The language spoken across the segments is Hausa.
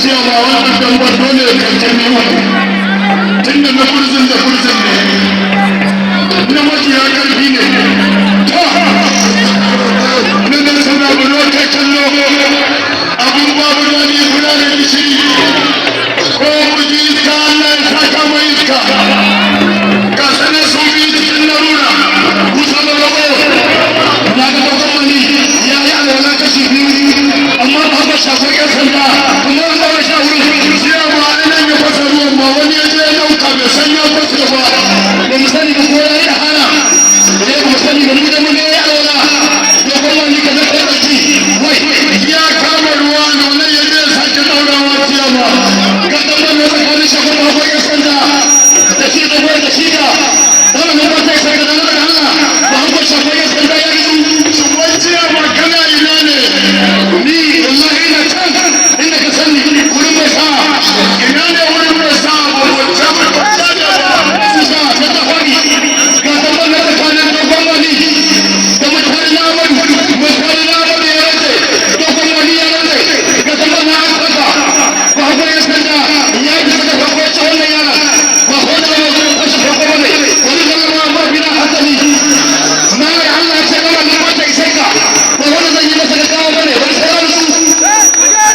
cewa wannan dambar dole ya kankane wani tunda na kurzin da kurzin ne na majiya karfi ne na nan suna bulo ta kallo abin babu dani kuna da gishiri ko kuji iska Allah ya saka mai iska ga sanar sun bi cikin larura kusa da rabo na ga gwamnati ya yi alwala kashi biyu amma ba ba shafar yan sanda kuma wanda ba sha wurin siya ba a nan ya fasa ruwan ba wani ya je ya dauka bai san ya fasa ba ba mu sani ba ko ya yi da hana ba mu sani ba mu da mun ya yi alwala ya gwamnati ka zaka ɗauki wai ya kama ruwa da wani ya je ya sake ɗaurawa siya ba ga ɗan da tsakanin shafar ba yan sanda da shi da gwai da shi da wannan ba ta sai da Allah ba ba shafar yan sanda ya yi su wanciya ba kana ina ne ni wallahi ina can inda ka sani wurin mai sa ina ne wurin mai sa ba wacce ba ta da ba su sa ta ta fari ga tabbar na tsakanin dogon wani da mutane na wani mutane na wani ya rage dogon wani ya rage ga tabbar na alfasa ba hakan ya sanda ya yi saka kwakwace wannan yara ba ko da wani kashe kwakwa ne wani zama ma ba bina hasali na yi Allah ya ce gama na mata isai ka ba wani zai yi masa da kawo ba ne wani sauran su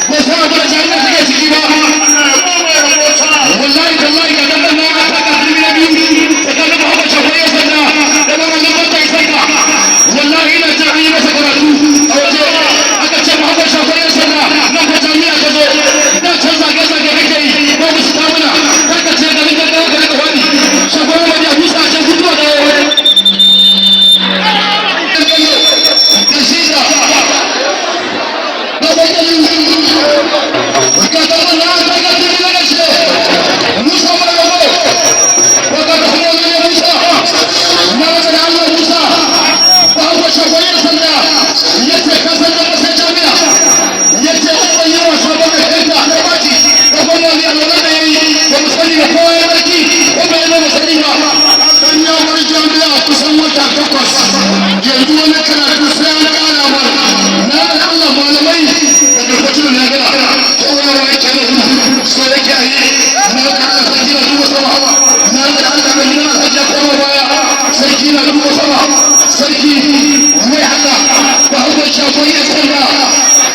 ba sa ba jami'a suke ciki ba wallahi tallahi ga dabbar na aka ka dirbi na biyu tsakanin ba haka shafa ya sanda da ba wannan mata isai ka wallahi ina jin an yi masa karatu a waje aka ce ba haka shafa ya sanda nan fa jami'a ka zo dan can zage-zage kake yi ko musu tamuna haka ce garin gaggawa ka rika wani shafa ya waje a musa a can fitowa da yanzu wani karatu sai an kara mana na da Allah malamai da karfacin na gana kowa ya ke da so yake a yi na da Allah sarki na duba sama na da Allah mai gina sarki koma baya sarki na duba sama sarki mai haka ba haka shafon ya sanda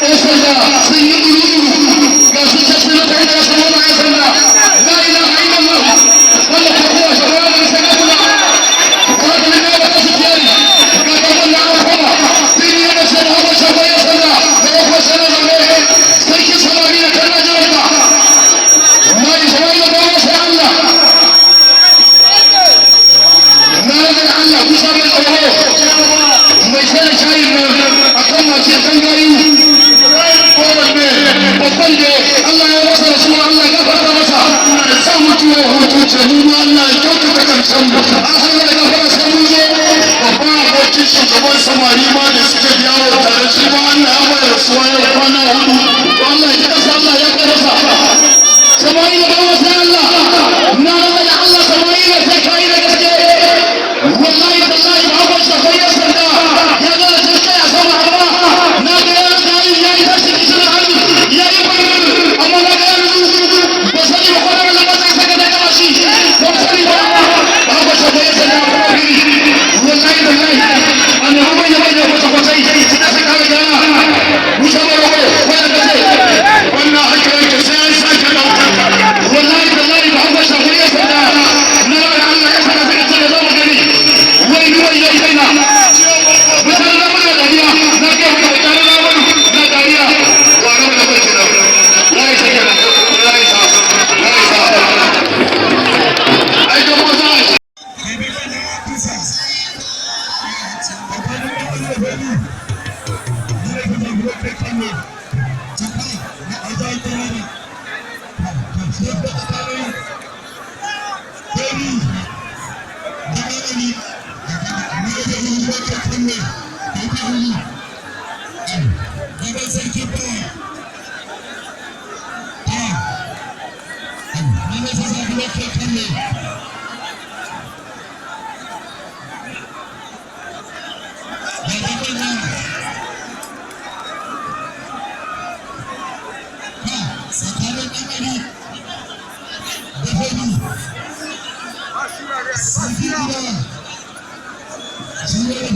ya sanda sun yi duru ga su ce sun ta yi da wasu wani ya sanda la ilaha illallah wanda ko kowa shafon ya sanda kula wanda ne ba ta su kiyari shugaban samari ma da suke yawo tare shi ma Allah ya mai rasuwa yau kwana hudu Allah ya kasa Allah ya karasa samari da bawa sai Allah na rana da Allah samari da sai kai da gaske wallahi tallahi ba ba shafa ya sanda ya ga da sai ya sama amma na ga ya kai ya yi tashi kisan hannu ya yi bayan amma na ga ba sani ba kwana da ba sai saka da kashi ba sani ba ba shafa ya sanda wallahi tallahi أنا هم اللي بيجوا بتفاصيل ناس كانوا جانا وسامر ربنا ولا بس ولا حكي كسر سكر والله والله بحب شغلية سدا لا الله يسمع في السنة ده مكاني وين وين يجينا مثلا ما داريا ناقة كتير لا داريا وأنا ما بقول لا يسكر لا يسا لا يسا أي كم مزاج Sakare Viva!